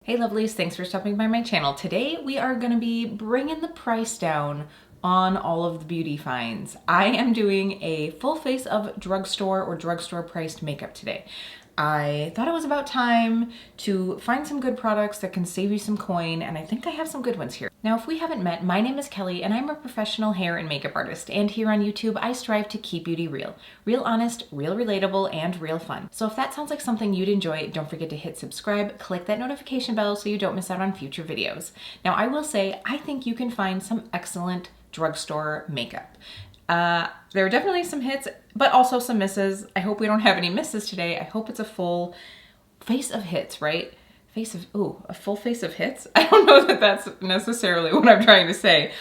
Hey lovelies, thanks for stopping by my channel. Today we are gonna be bringing the price down on all of the beauty finds. I am doing a full face of drugstore or drugstore priced makeup today. I thought it was about time to find some good products that can save you some coin, and I think I have some good ones here. Now, if we haven't met, my name is Kelly and I'm a professional hair and makeup artist, and here on YouTube I strive to keep beauty real. Real honest, real relatable, and real fun. So if that sounds like something you'd enjoy, don't forget to hit subscribe, click that notification bell so you don't miss out on future videos. Now, I will say, I think you can find some excellent drugstore makeup. There are definitely some hits, but also some misses. I hope we don't have any misses today. I hope it's a full face of hits, right? A full face of hits? I don't know that that's necessarily what I'm trying to say.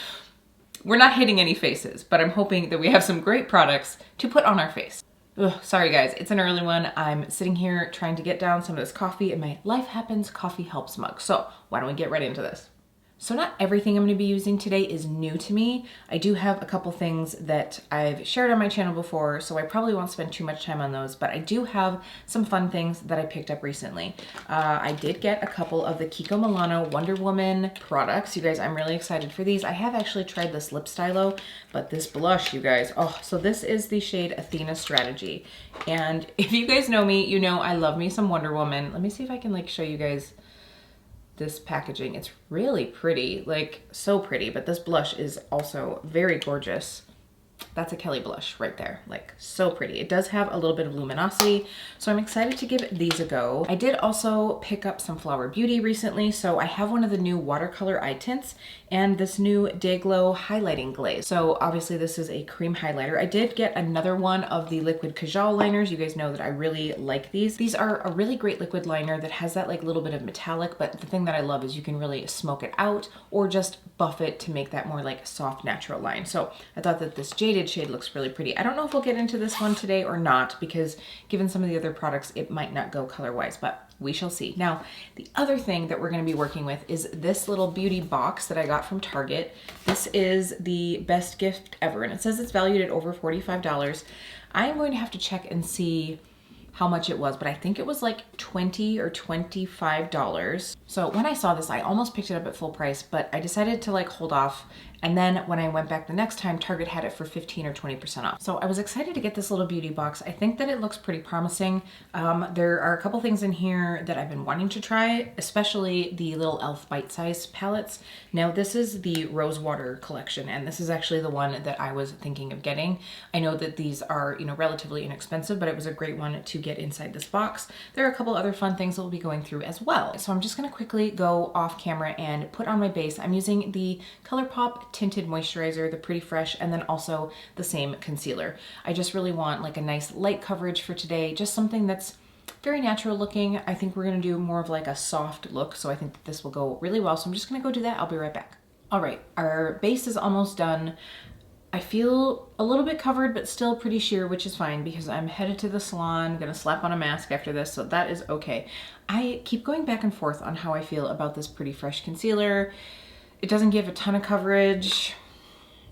We're not hitting any faces, but I'm hoping that we have some great products to put on our face. Ugh, sorry guys, it's an early one. I'm sitting here trying to get down some of this coffee in my Life Happens Coffee Helps mug. So why don't we get right into this? So not everything I'm going to be using today is new to me. I do have a couple things that I've shared on my channel before, so I probably won't spend too much time on those, but I do have some fun things that I picked up recently. I did get a couple of the Kiko Milano Wonder Woman products. You guys, I'm really excited for these. I have actually tried this lip stylo, but this blush, you guys, oh, so this is the shade Athena Strategy. And if you guys know me, you know I love me some Wonder Woman. Let me see if I can like show you guys this packaging. It's really pretty, like so pretty, but this blush is also very gorgeous. That's a Kelly blush right there, like so pretty. It does have a little bit of luminosity, so I'm excited to give these a go. I did also pick up some Flower Beauty recently, so I have one of the new watercolor eye tints and this new Day Glow highlighting glaze. So obviously this is a cream highlighter. I did get another one of the liquid Kajal liners. You guys know that I really like these. These are a really great liquid liner that has that like little bit of metallic, but the thing that I love is you can really smoke it out or just buff it to make that more like soft natural line. So I thought that this jaded shade looks really pretty. I don't know if we'll get into this one today or not, because given some of the other products, it might not go color-wise, but we shall see. Now, the other thing that we're going to be working with is this little beauty box that I got from Target. This is the best gift ever, and it says it's valued at over $45. I am going to have to check and see how much it was, but I think it was like $20 or $25. So when I saw this, I almost picked it up at full price, but I decided to like hold off. And then when I went back the next time, Target had it for 15 or 20% off. So I was excited to get this little beauty box. I think that it looks pretty promising. There are a couple things in here that I've been wanting to try, especially the little E.L.F. bite-size palettes. Now this is the Rose Water collection, and this is actually the one that I was thinking of getting. I know that these are, you know, relatively inexpensive, but it was a great one to get inside this box. There are a couple other fun things that we'll be going through as well. So I'm just gonna quickly go off camera and put on my base. I'm using the ColourPop tinted moisturizer, the Pretty Fresh, and then also the same concealer. I just really want like a nice light coverage for today, just something that's very natural looking. I think we're gonna do more of like a soft look, so I think that this will go really well. So I'm just gonna go do that. I'll be right back. All right, our base is almost done. I feel a little bit covered, but still pretty sheer, which is fine because I'm headed to the salon, gonna slap on a mask after this, so that is okay. I keep going back and forth on how I feel about this Pretty Fresh concealer. It doesn't give a ton of coverage.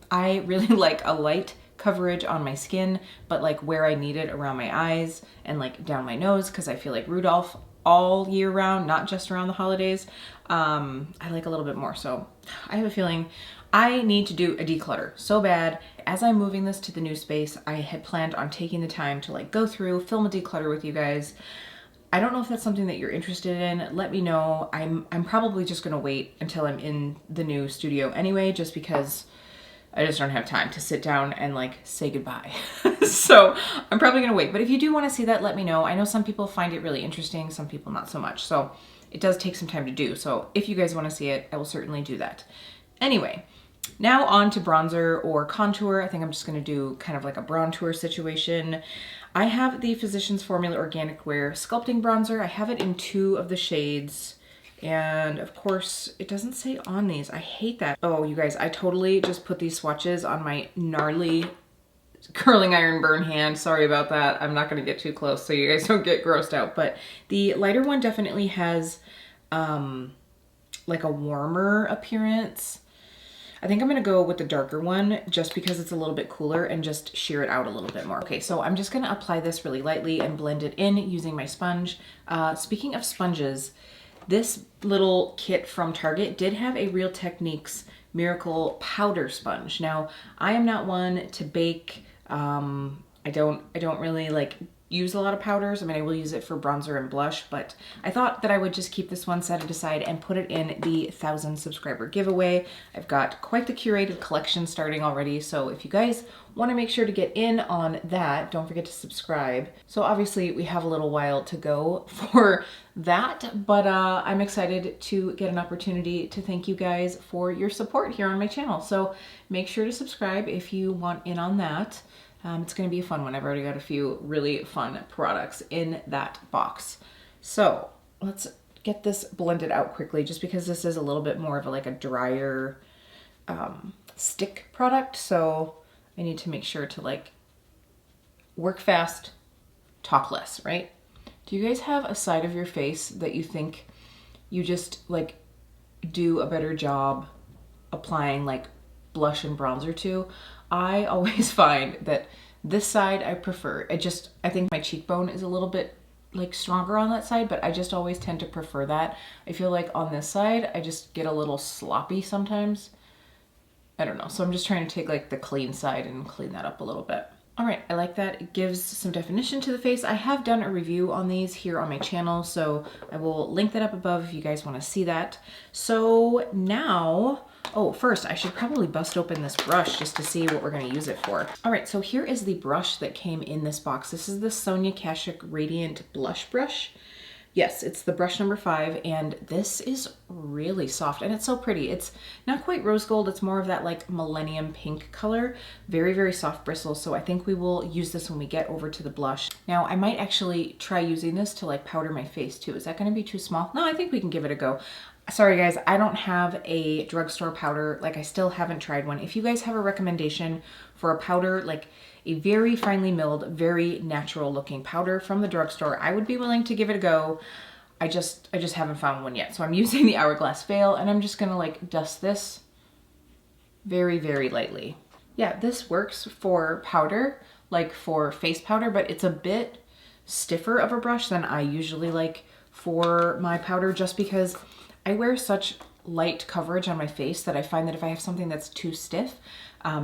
I really like a light coverage on my skin, but like where I need it around my eyes and like down my nose, because I feel like Rudolph all year round, not just around the holidays. I like a little bit more. So I have a feeling I need to do a declutter so bad. As I'm moving this to the new space, I had planned on taking the time to like go through, film a declutter with you guys. I don't know if that's something that you're interested in. Let me know. I'm probably just gonna wait until I'm in the new studio anyway, just because I just don't have time to sit down and like say goodbye. So I'm probably gonna wait. But if you do wanna see that, let me know. I know some people find it really interesting, some people not so much. So it does take some time to do. So if you guys wanna see it, I will certainly do that. Anyway, now on to bronzer or contour. I think I'm just gonna do kind of like a bronzer situation. I have the Physicians Formula Organic Wear Sculpting Bronzer. I have it in 2 of the shades. And of course, it doesn't say on these. I hate that. Oh, you guys, I totally just put these swatches on my gnarly curling iron burn hand. Sorry about that. I'm not gonna get too close so you guys don't get grossed out. But the lighter one definitely has like a warmer appearance. I think I'm gonna go with the darker one just because it's a little bit cooler and just sheer it out a little bit more. Okay, so I'm just gonna apply this really lightly and blend it in using my sponge. Speaking of sponges, This little kit from Target did have a Real Techniques Miracle Powder Sponge. Now, I am not one to bake. I don't really like use a lot of powders. I mean, I will use it for bronzer and blush, but I thought that I would just keep this one set aside and put it in the 1,000 subscriber giveaway. I've got quite the curated collection starting already, so if you guys want to make sure to get in on that, don't forget to subscribe. So obviously we have a little while to go for that, but I'm excited to get an opportunity to thank you guys for your support here on my channel. So make sure to subscribe if you want in on that. It's going to be a fun one. I've already got a few really fun products in that box. So let's get this blended out quickly, just because this is a little bit more of like a drier stick product. So I need to make sure to like work fast, talk less, right? Do you guys have a side of your face that you think you just like do a better job applying like blush and bronzer to? I always find that this side I prefer. I think my cheekbone is a little bit like stronger on that side, but I just always tend to prefer that. I feel like on this side, I just get a little sloppy sometimes. I don't know. So I'm just trying to take like the clean side and clean that up a little bit. All right, I like that. It gives some definition to the face. I have done a review on these here on my channel, so I will link that up above if you guys want to see that. So now, oh, first I should probably bust open this brush just to see what we're going to use it for. All right, so here is the brush that came in this box. This is the Sonia Kashuk Radiant Blush Brush. Yes, it's the brush number 5, and this is really soft, and it's so pretty. It's not quite rose gold, it's more of that like millennium pink color. Very, very soft bristles, so I think we will use this when we get over to the blush. Now, I might actually try using this to like powder my face too. Is that gonna be too small? No, I think we can give it a go. Sorry guys, I don't have a drugstore powder. Like, I still haven't tried one. If you guys have a recommendation for a powder, like a very finely milled, very natural looking powder from the drugstore, I would be willing to give it a go. I just haven't found one yet. So I'm using the Hourglass Veil, and I'm just gonna like dust this very, very lightly. Yeah, this works for powder, like for face powder, but it's a bit stiffer of a brush than I usually like for my powder, just because I wear such light coverage on my face that I find that if I have something that's too stiff,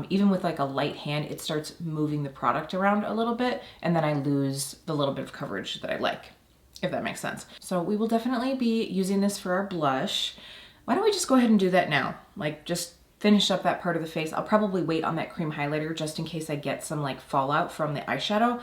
even with like a light hand, it starts moving the product around a little bit, and then I lose the little bit of coverage that I like, if that makes sense. So we will definitely be using this for our blush. Why don't we just go ahead and do that now? Like, just finish up that part of the face. I'll probably wait on that cream highlighter just in case I get some like fallout from the eyeshadow.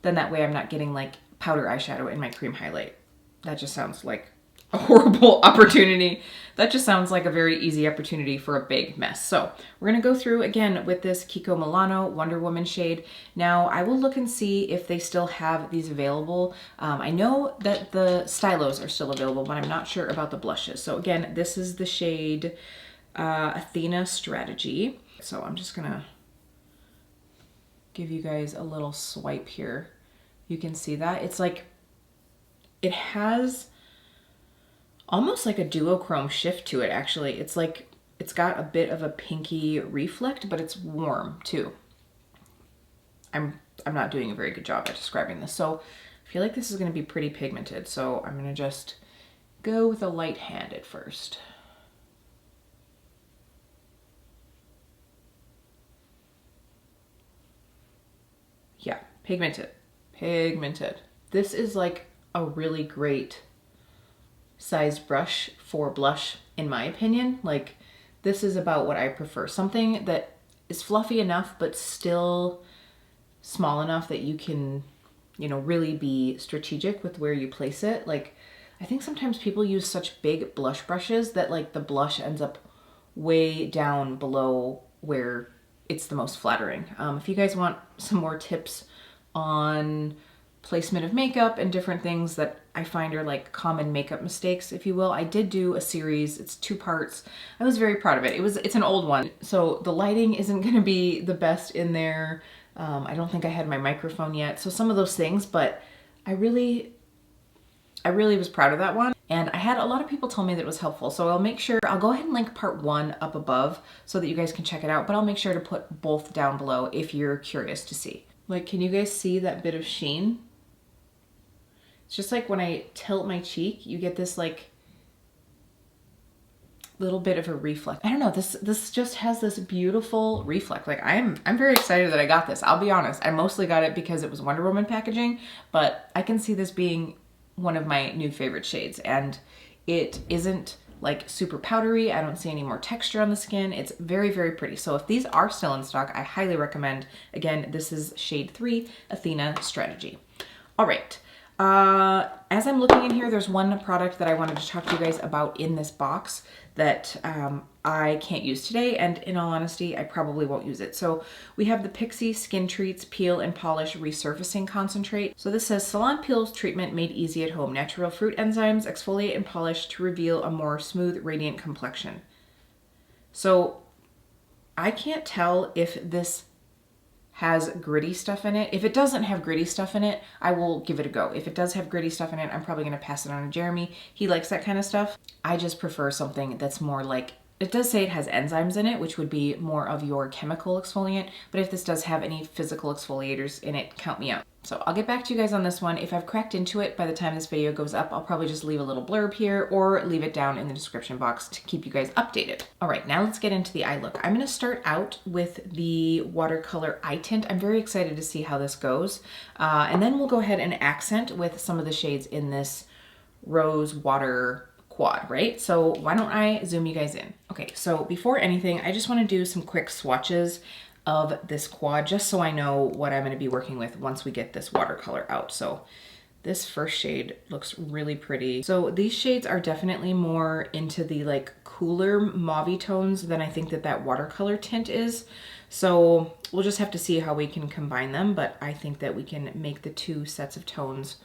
Then that way I'm not getting like powder eyeshadow in my cream highlight. That just sounds like a horrible opportunity. That just sounds like a very easy opportunity for a big mess. So we're gonna go through again with this Kiko Milano Wonder Woman shade. Now I will look and see if they still have these available. I know that the stylos are still available, but I'm not sure about the blushes. So again, this is the shade Athena Strategy. So I'm just gonna give you guys a little swipe here. You can see that it's like, it has almost like a duochrome shift to it, actually. It's like, it's got a bit of a pinky reflect, but it's warm too. I'm not doing a very good job at describing this. So I feel like this is gonna be pretty pigmented. So I'm gonna just go with a light hand at first. Yeah, pigmented, pigmented. This is like a really great sized brush for blush, in my opinion. Like, this is about what I prefer. Something that is fluffy enough, but still small enough that you can, you know, really be strategic with where you place it. Like, I think sometimes people use such big blush brushes that like the blush ends up way down below where it's the most flattering. If you guys want some more tips on placement of makeup and different things that I find are like common makeup mistakes, if you will, I did do a series. It's 2 parts. I was very proud of it. It's an old one, so the lighting isn't going to be the best in there. I don't think I had my microphone yet, so some of those things, but I really was proud of that one. And I had a lot of people tell me that it was helpful, so I'll make sure, I'll go ahead and link part 1 up above so that you guys can check it out, but I'll make sure to put both down below if you're curious to see. Like, can you guys see that bit of sheen? It's just like when I tilt my cheek, you get this like little bit of a reflect. I don't know, this just has this beautiful reflect. Like I'm very excited that I got this. I'll be honest. I mostly got it because it was Wonder Woman packaging, but I can see this being one of my new favorite shades, and it isn't like super powdery. I don't see any more texture on the skin. It's very, very pretty. So if these are still in stock, I highly recommend. Again, this is shade 3, Athena Strategy. All right. As I'm looking in here, there's one product that I wanted to talk to you guys about in this box that I can't use today, and in all honesty, I probably won't use it. So we have the Pixi Skin Treats Peel and Polish Resurfacing Concentrate. So this says salon peels treatment made easy at home. Natural fruit enzymes exfoliate and polish to reveal a more smooth, radiant complexion. So I can't tell if this has gritty stuff in it. If it doesn't have gritty stuff in it, I will give it a go. If it does have gritty stuff in it, I'm probably gonna pass it on to Jeremy. He likes that kind of stuff. I just prefer something that's more like, it does say it has enzymes in it, which would be more of your chemical exfoliant, but if this does have any physical exfoliators in it, count me out. So I'll get back to you guys on this one. If I've cracked into it by the time this video goes up, I'll probably just leave a little blurb here or leave it down in the description box to keep you guys updated. All right, now let's get into the eye look. I'm gonna start out with the watercolor eye tint. I'm very excited to see how this goes. And then we'll go ahead and accent with some of the shades in this rose water quad, right? So why don't I zoom you guys in? Okay, so before anything, I just wanna do some quick swatches of this quad, just so I know what I'm gonna be working with once we get this watercolor out. So this first shade looks really pretty. So these shades are definitely more into the like cooler mauve tones than I think that watercolor tint is. So we'll just have to see how we can combine them, but I think that we can make the two sets of tones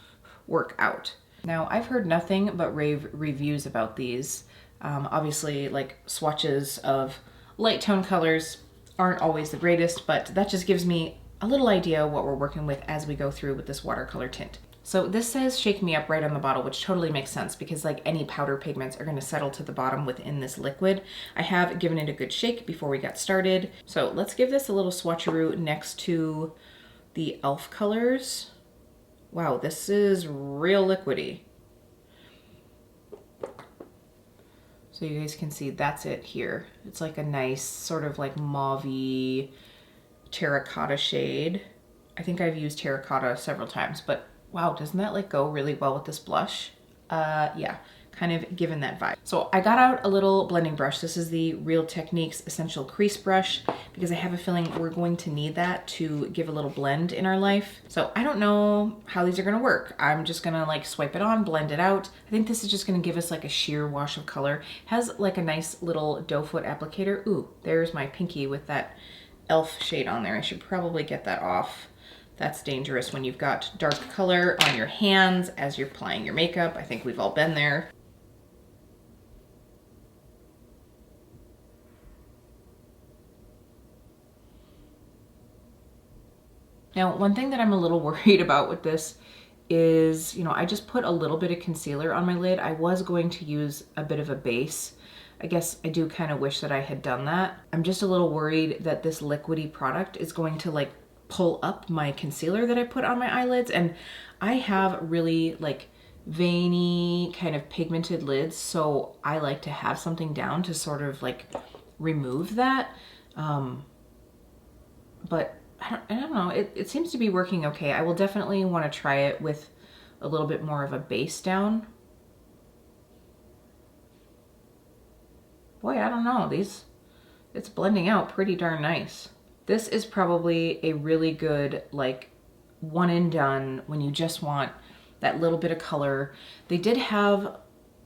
work out. Now I've heard nothing but rave reviews about these. Obviously like swatches of light tone colors aren't always the greatest, but that just gives me a little idea what we're working with as we go through with this watercolor tint. So this says Shake Me Up right on the bottle, which totally makes sense because like any powder pigments are gonna settle to the bottom within this liquid. I have given it a good shake before we got started. So let's give this a little swatcheroo next to the E.L.F. colors. Wow, this is real liquidy. So you guys can see that's it here. It's like a nice sort of like mauve-y terracotta shade. I think I've used terracotta several times, but wow, doesn't that like go really well with this blush? Yeah, kind of given that vibe. So I got out a little blending brush. This is the Real Techniques Essential Crease Brush because I have a feeling we're going to need that to give a little blend in our life. So I don't know how these are gonna work. I'm just gonna like swipe it on, blend it out. I think this is just gonna give us like a sheer wash of color. It has like a nice little doe foot applicator. Ooh, there's my pinky with that E.L.F. shade on there. I should probably get that off. That's dangerous when you've got dark color on your hands as you're applying your makeup. I think we've all been there. Now, one thing that I'm a little worried about with this is, you know, I just put a little bit of concealer on my lid. I was going to use a bit of a base. I guess I do kind of wish that I had done that. I'm just a little worried that this liquidy product is going to like pull up my concealer that I put on my eyelids. And I have really like veiny kind of pigmented lids. So I like to have something down to sort of like remove that. But I don't know, it seems to be working okay. I will definitely want to try it with a little bit more of a base down. Boy, I don't know, it's blending out pretty darn nice. This is probably a really good like one and done when you just want that little bit of color. They did have,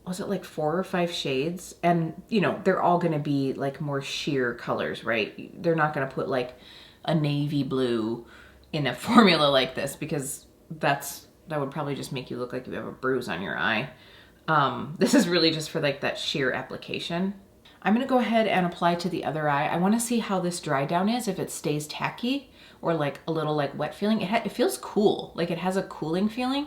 was it like 4 or 5 shades? And you know, they're all gonna be like more sheer colors, right? They're not gonna put like a navy blue in a formula like this because that would probably just make you look like you have a bruise on your eye. This is really just for like that sheer application. I'm gonna go ahead and apply to the other eye. I wanna see how this dry down is, if it stays tacky or like a little like wet feeling. It feels cool, like it has a cooling feeling.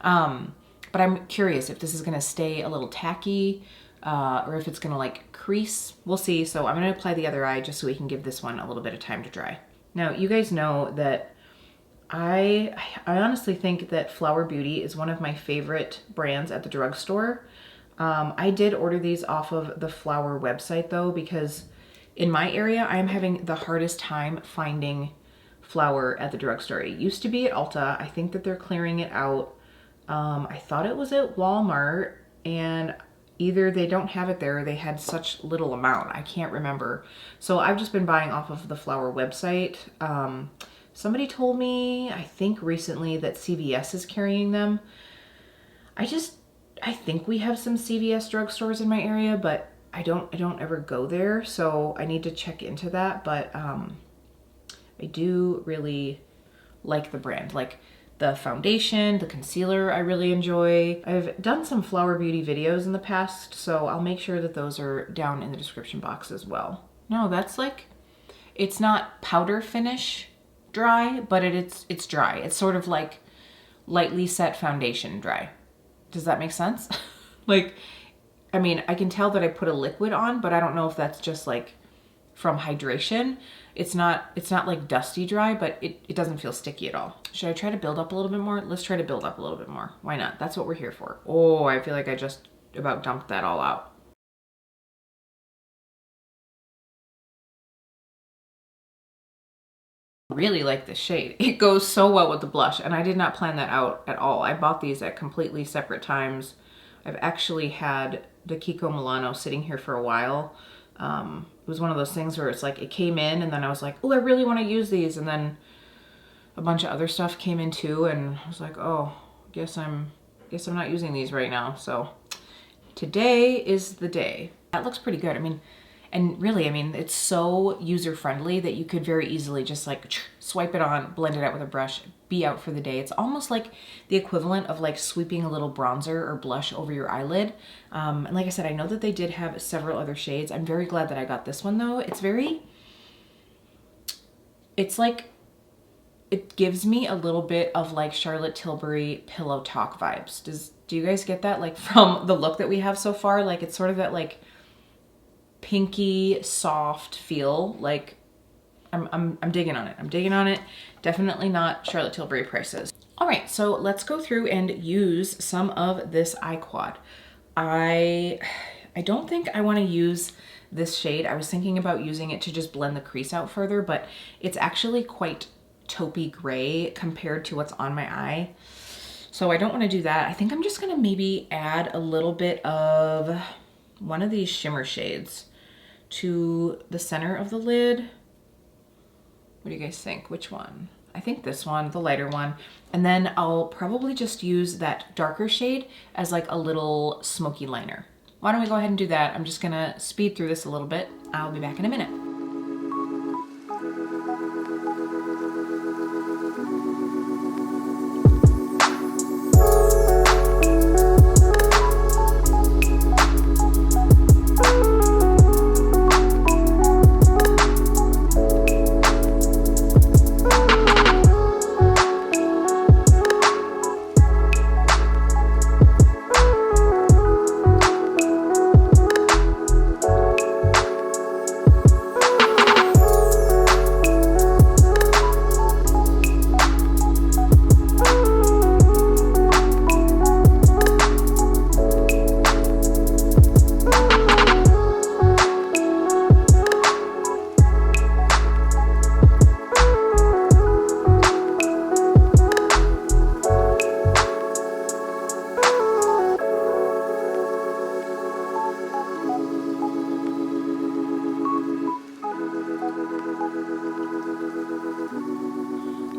But I'm curious if this is gonna stay a little tacky or if it's gonna like crease. We'll see. So I'm gonna apply the other eye just so we can give this one a little bit of time to dry. Now, you guys know that I honestly think that Flower Beauty is one of my favorite brands at the drugstore. I did order these off of the Flower website though, because in my area, I'm having the hardest time finding Flower at the drugstore. It used to be at Ulta. I think that they're clearing it out. I thought it was at Walmart, and either they don't have it there or they had such little amount. I can't remember. So I've just been buying off of the Flower website. Somebody told me, I think recently, that CVS is carrying them. I think we have some CVS drugstores in my area, but I don't ever go there, so I need to check into that. But I do really like the brand. Like the foundation, the concealer, I really enjoy. I've done some Flower Beauty videos in the past, so I'll make sure that those are down in the description box as well. No, that's like, it's not powder finish dry, but it's dry. It's sort of like lightly set foundation dry. Does that make sense? Like, I mean, I can tell that I put a liquid on, but I don't know if that's just like from hydration. It's not like dusty dry, but it doesn't feel sticky at all. Should I try to build up a little bit more? Let's try to build up a little bit more. Why not? That's what we're here for. Oh, I feel like I just about dumped that all out. Really like this shade. It goes so well with the blush, and I did not plan that out at all. I bought these at completely separate times. I've actually had the Kiko Milano sitting here for a while. It was one of those things where it's like it came in and then I was like, oh, I really want to use these, and then a bunch of other stuff came in too, and I was like, oh, guess I'm not using these right now. So today is the day. That looks pretty good. I mean, and really, I mean, it's so user-friendly that you could very easily just like swipe it on, blend it out with a brush, be out for the day. It's almost like the equivalent of like sweeping a little bronzer or blush over your eyelid. And like I said, I know that they did have several other shades. I'm very glad that I got this one though. It's like, it gives me a little bit of like Charlotte Tilbury Pillow Talk vibes. Do you guys get that? Like from the look that we have so far, like it's sort of that like pinky soft feel. Like I'm digging on it. I'm digging on it. Definitely not Charlotte Tilbury prices. All right, so let's go through and use some of this eye quad. I don't think I want to use this shade. I was thinking about using it to just blend the crease out further, but it's actually quite taupey gray compared to what's on my eye. So I don't want to do that. I think I'm just gonna maybe add a little bit of one of these shimmer shades to the center of the lid. What do you guys think? Which one? I think this one, the lighter one. And then I'll probably just use that darker shade as like a little smoky liner. Why don't we go ahead and do that? I'm just gonna speed through this a little bit. I'll be back in a minute.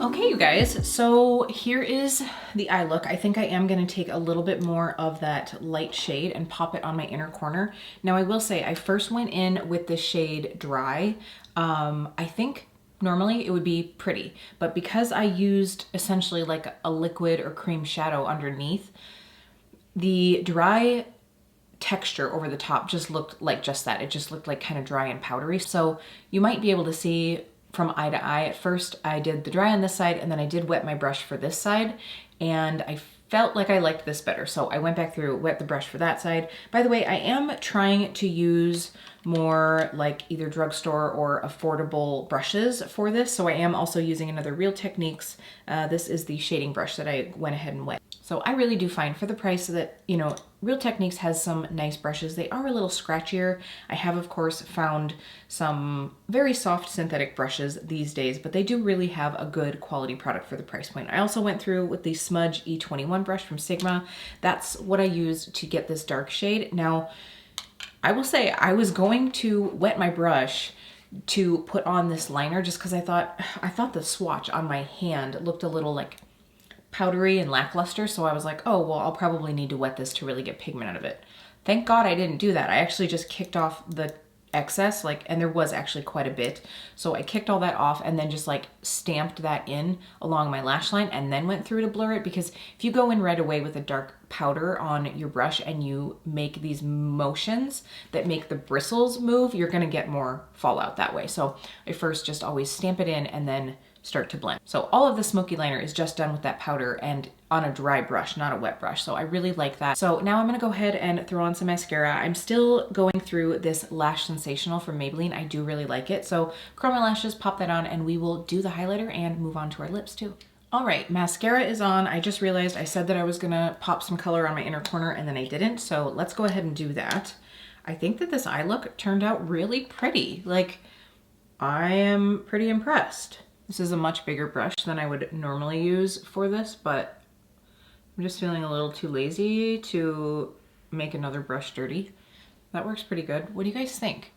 Okay, you guys, so here is the eye look. I think I am gonna take a little bit more of that light shade and pop it on my inner corner. Now I will say, I first went in with the shade Dry. I think normally it would be pretty, but because I used essentially like a liquid or cream shadow underneath, the Dry texture over the top just looked like just that. It just looked like kind of dry and powdery. So you might be able to see from eye to eye. At first I did the Dry on this side, and then I did wet my brush for this side, and I felt like I liked this better. So I went back through, wet the brush for that side. By the way, I am trying to use more like either drugstore or affordable brushes for this. So I am also using another Real Techniques. This is the shading brush that I went ahead and wet. So I really do find for the price that, you know, Real Techniques has some nice brushes. They are a little scratchier. I have, of course, found some very soft synthetic brushes these days, but they do really have a good quality product for the price point. I also went through with the Smudge E21 brush from Sigma. That's what I used to get this dark shade. Now, I will say I was going to wet my brush to put on this liner just because I thought the swatch on my hand looked a little like powdery and lackluster, so I was like, oh, well, I'll probably need to wet this to really get pigment out of it. Thank God I didn't do that. I actually just kicked off the excess, like, and there was actually quite a bit. So I kicked all that off and then just like stamped that in along my lash line and then went through to blur it, because if you go in right away with a dark powder on your brush and you make these motions that make the bristles move, you're gonna get more fallout that way. So I first just always stamp it in and then start to blend. So all of the smoky liner is just done with that powder and on a dry brush, not a wet brush. So I really like that. So now I'm gonna go ahead and throw on some mascara. I'm still going through this Lash Sensational from Maybelline. I do really like it. So curl my lashes, pop that on, and we will do the highlighter and move on to our lips too. All right, mascara is on. I just realized I said that I was gonna pop some color on my inner corner and then I didn't. So let's go ahead and do that. I think that this eye look turned out really pretty. Like, I am pretty impressed. This is a much bigger brush than I would normally use for this, but I'm just feeling a little too lazy to make another brush dirty. That works pretty good. What do you guys think?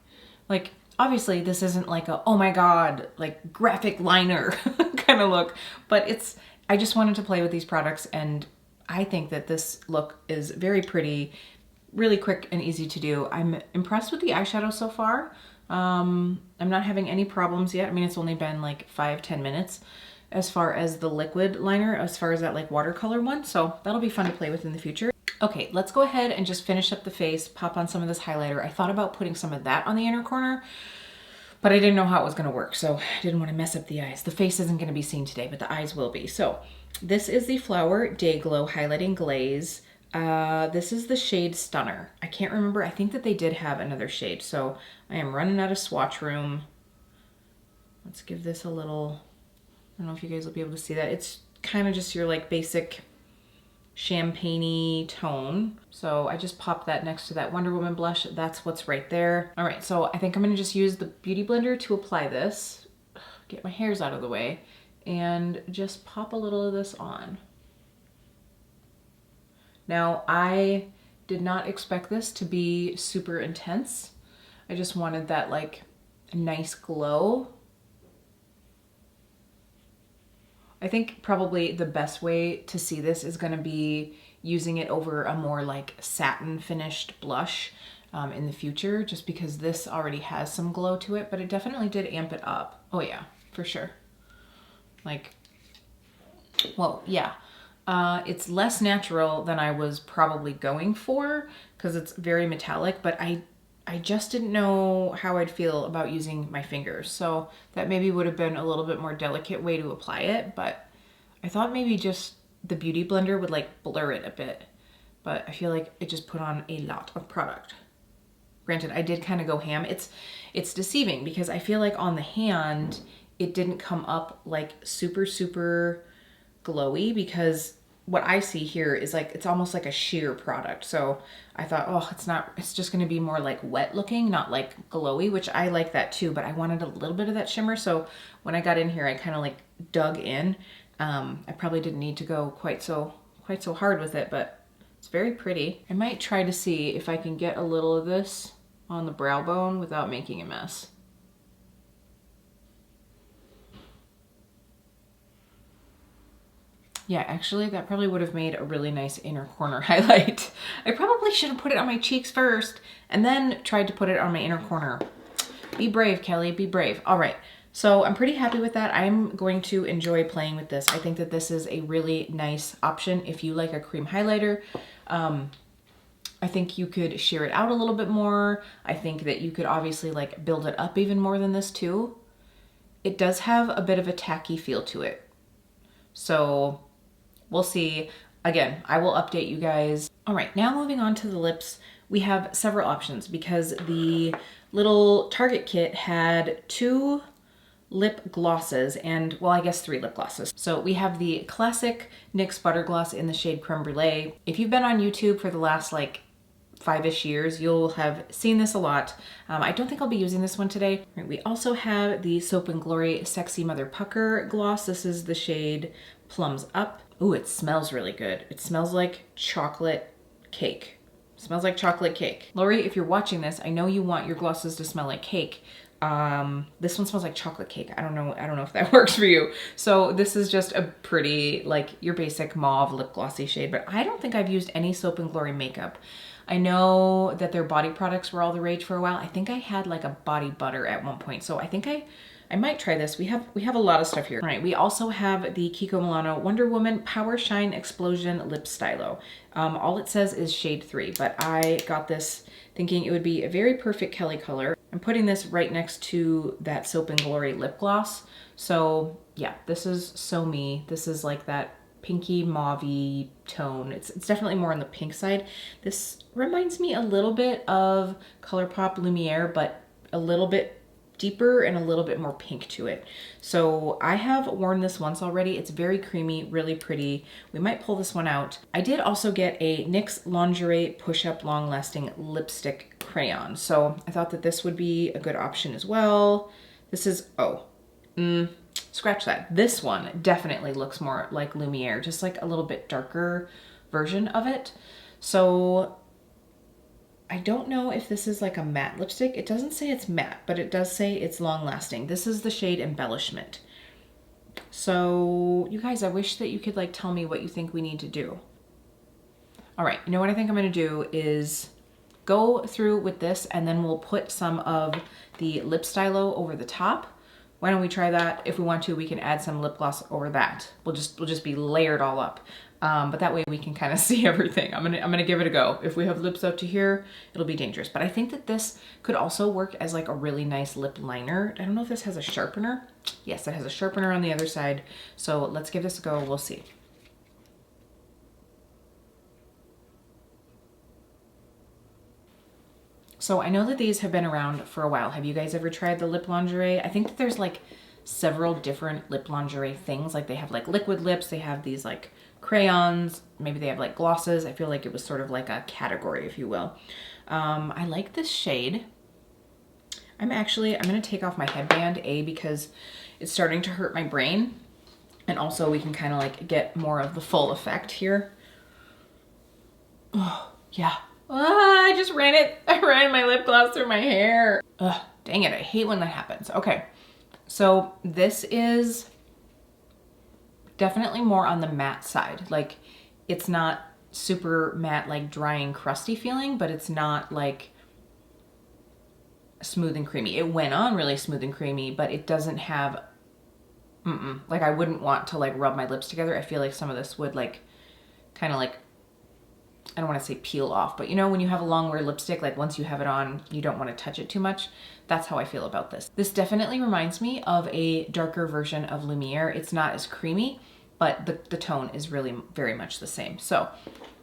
Like, obviously this isn't like a, oh my God, like graphic liner kind of look, but I just wanted to play with these products, and I think that this look is very pretty, really quick and easy to do. I'm impressed with the eyeshadow so far. I'm not having any problems yet. I mean, it's only been like 5-10 minutes as far as the liquid liner, as far as that like watercolor one. So that'll be fun to play with in the future. Okay, let's go ahead and just finish up the face, pop on some of this highlighter. I thought about putting some of that on the inner corner, but I didn't know how it was gonna work. So I didn't want to mess up the eyes. The face isn't gonna be seen today, but the eyes will be. So this is the Flower Day Glow Highlighting Glaze. This is the shade Stunner. I can't remember. I think that they did have another shade. So I am running out of swatch room. Let's give this a little, I don't know if you guys will be able to see that. It's kind of just your like basic champagne-y tone. So I just popped that next to that Wonder Woman blush. That's what's right there. All right, so I think I'm gonna just use the Beauty Blender to apply this, get my hairs out of the way, and just pop a little of this on. Now, I did not expect this to be super intense. I just wanted that like nice glow. I think probably the best way to see this is gonna be using it over a more like satin finished blush in the future, just because this already has some glow to it, but it definitely did amp it up. Oh yeah, for sure. Like, well, yeah. It's less natural than I was probably going for because it's very metallic, but I just didn't know how I'd feel about using my fingers. So that maybe would have been a little bit more delicate way to apply it, but I thought maybe just the Beauty Blender would like blur it a bit, but I feel like it just put on a lot of product. Granted, I did kind of go ham. It's deceiving because I feel like on the hand, it didn't come up like super, super glowy, because what I see here is like, it's almost like a sheer product. So I thought, oh, it's just gonna be more like wet looking, not like glowy, which I like that too, but I wanted a little bit of that shimmer. So when I got in here, I kind of like dug in. I probably didn't need to go quite so hard with it, but it's very pretty. I might try to see if I can get a little of this on the brow bone without making a mess. Yeah, actually, that probably would have made a really nice inner corner highlight. I probably should have put it on my cheeks first and then tried to put it on my inner corner. Be brave, Kelly, be brave. All right, so I'm pretty happy with that. I'm going to enjoy playing with this. I think that this is a really nice option if you like a cream highlighter. I think you could sheer it out a little bit more. I think that you could obviously like build it up even more than this too. It does have a bit of a tacky feel to it. So we'll see. Again, I will update you guys. All right, now moving on to the lips, we have several options because the little Target kit had 2 lip glosses, and well, I guess 3 lip glosses. So we have the classic NYX Butter Gloss in the shade Creme Brulee. If you've been on YouTube for the last like 5-ish years, you'll have seen this a lot. I don't think I'll be using this one today. Right, we also have the Soap & Glory Sexy Mother Pucker Gloss. This is the shade Plums Up. Ooh, it smells really good. It smells like chocolate cake. It smells like chocolate cake. Lori, if you're watching this, I know you want your glosses to smell like cake. This one smells like chocolate cake. I don't know if that works for you. So this is just a pretty, like your basic mauve lip glossy shade, but I don't think I've used any Soap & Glory makeup. I know that their body products were all the rage for a while. I think I had like a body butter at one point. So I think I might try this. We have a lot of stuff here. All right, we also have the Kiko Milano Wonder Woman Power Shine Explosion Lip Stylo. All it says is shade 3, but I got this thinking it would be a very perfect Kelly color. I'm putting this right next to that Soap & Glory lip gloss. So yeah, this is so me. This is like that pinky mauve-y tone. It's definitely more on the pink side. This reminds me a little bit of ColourPop Lumiere, but a little bit deeper and a little bit more pink to it. So I have worn this once already. It's very creamy, really pretty. We might pull this one out. I did also get a NYX Lingerie Push-Up Long Lasting Lipstick Crayon. So I thought that this would be a good option as well. This is, scratch that. This one definitely looks more like Lumiere, just like a little bit darker version of it. So I don't know if this is like a matte lipstick. It doesn't say it's matte, but it does say it's long lasting. This is the shade Embellishment. So you guys, I wish that you could like tell me what you think we need to do. All right, you know what I think I'm gonna do is go through with this and then we'll put some of the lip stylo over the top. Why don't we try that? If we want to, we can add some lip gloss over that. We'll just be layered all up. But that way we can kind of see everything. I'm gonna give it a go. If we have lips up to here, it'll be dangerous. But I think that this could also work as like a really nice lip liner. I don't know if this has a sharpener. Yes, it has a sharpener on the other side. So let's give this a go, we'll see. So I know that these have been around for a while. Have you guys ever tried the lip lingerie? I think that there's like several different lip lingerie things. Like they have like liquid lips, they have these like crayons, maybe they have like glosses. I feel like it was sort of like a category, if you will. I like this shade. I'm gonna take off my headband, because it's starting to hurt my brain. And also we can kind of like get more of the full effect here. Oh, yeah. I just I ran my lip gloss through my hair. Ugh, dang it, I hate when that happens. Okay, so this is definitely more on the matte side. Like, it's not super matte, like drying, crusty feeling, but it's not like smooth and creamy. It went on really smooth and creamy, but it doesn't have, like I wouldn't want to like rub my lips together. I feel like some of this would like, kind of like, I don't want to say peel off, but you know, when you have a long wear lipstick, like once you have it on, you don't want to touch it too much. That's how I feel about this. This definitely reminds me of a darker version of Lumiere. It's not as creamy, but the tone is really very much the same. So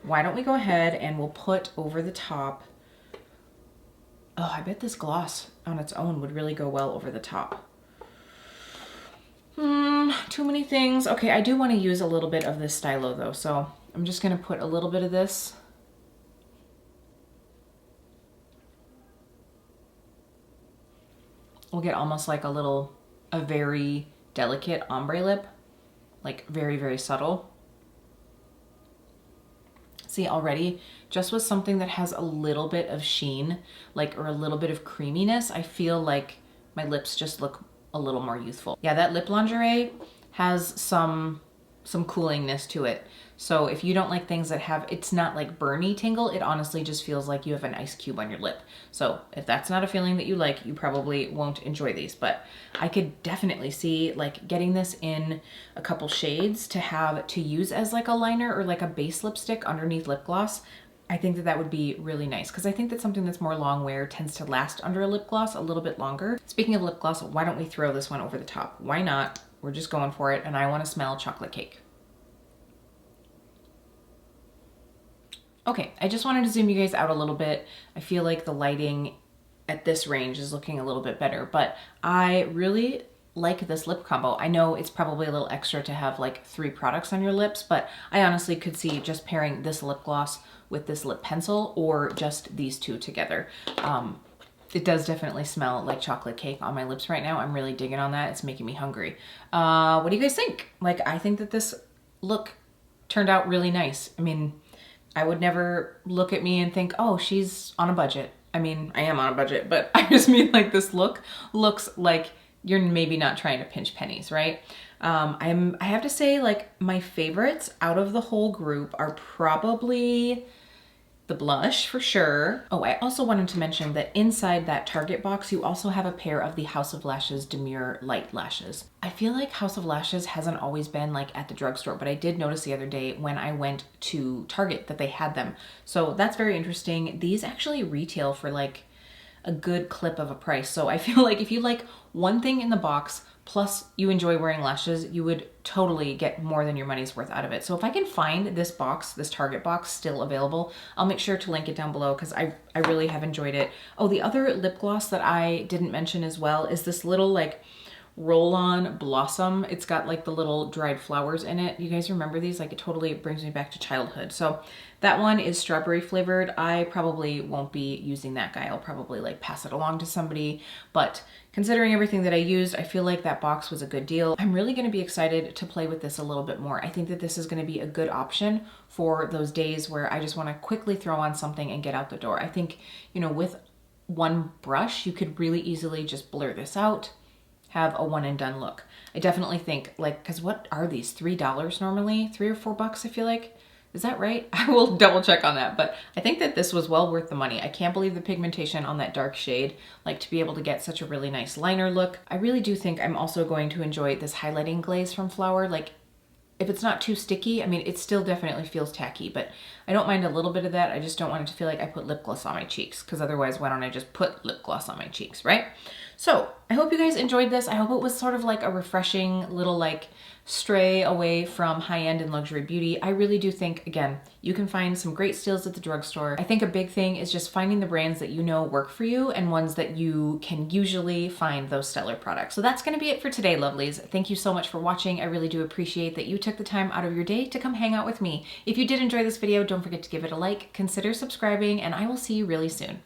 why don't we go ahead and we'll put over the top. Oh, I bet this gloss on its own would really go well over the top. Too many things. Okay, I do want to use a little bit of this stylo though, so I'm just gonna put a little bit of this. We'll get almost like a very delicate ombre lip, like very, very subtle. See, already, just with something that has a little bit of sheen, like, or a little bit of creaminess, I feel like my lips just look a little more youthful. Yeah, that lip lingerie has some coolingness to it. So if you don't like things that have, it's not like burny tingle, it honestly just feels like you have an ice cube on your lip. So if that's not a feeling that you like, you probably won't enjoy these, but I could definitely see like getting this in a couple shades to use as like a liner or like a base lipstick underneath lip gloss. I think that that would be really nice because I think that something that's more long wear tends to last under a lip gloss a little bit longer. Speaking of lip gloss, why don't we throw this one over the top? Why not? We're just going for it, and I want to smell chocolate cake. Okay, I just wanted to zoom you guys out a little bit. I feel like the lighting at this range is looking a little bit better, but I really like this lip combo. I know it's probably a little extra to have like 3 products on your lips, but I honestly could see just pairing this lip gloss with this lip pencil or just these two together. It does definitely smell like chocolate cake on my lips right now. I'm really digging on that. It's making me hungry. What do you guys think? Like, I think that this look turned out really nice. I mean, I would never look at me and think, oh, she's on a budget. I mean, I am on a budget, but I just mean like this look looks like you're maybe not trying to pinch pennies, right? I have to say, like, my favorites out of the whole group are probably the blush for sure. Oh, I also wanted to mention that inside that Target box, you also have a pair of the House of Lashes Demure Light Lashes. I feel like House of Lashes hasn't always been like at the drugstore, but I did notice the other day when I went to Target that they had them. So that's very interesting. These actually retail for like a good clip of a price. So I feel like if you like one thing in the box, plus you enjoy wearing lashes, you would totally get more than your money's worth out of it. So if I can find this box, this Target box still available, I'll make sure to link it down below because I really have enjoyed it. Oh, the other lip gloss that I didn't mention as well is this little like roll-on blossom. It's got like the little dried flowers in it. You guys remember these? Like, it totally brings me back to childhood. So that one is strawberry flavored. I probably won't be using that guy. I'll probably like pass it along to somebody, but considering everything that I used, I feel like that box was a good deal. I'm really going to be excited to play with this a little bit more. I think that this is going to be a good option for those days where I just want to quickly throw on something and get out the door. I think, you know, with one brush, you could really easily just blur this out, have a one and done look. I definitely think, like, because what are these, $3 normally? $3 or $4 I feel like. Is that right? I will double check on that, but I think that this was well worth the money. I can't believe the pigmentation on that dark shade, like to be able to get such a really nice liner look. I really do think I'm also going to enjoy this highlighting glaze from Flower. Like, if it's not too sticky, I mean, it still definitely feels tacky, but I don't mind a little bit of that. I just don't want it to feel like I put lip gloss on my cheeks, because otherwise, why don't I just put lip gloss on my cheeks, right? So I hope you guys enjoyed this. I hope it was sort of like a refreshing little like stray away from high-end and luxury beauty. I really do think, again, you can find some great steals at the drugstore. I think a big thing is just finding the brands that you know work for you and ones that you can usually find those stellar products. So that's gonna be it for today, lovelies. Thank you so much for watching. I really do appreciate that you took the time out of your day to come hang out with me. If you did enjoy this video, don't forget to give it a like, consider subscribing, and I will see you really soon.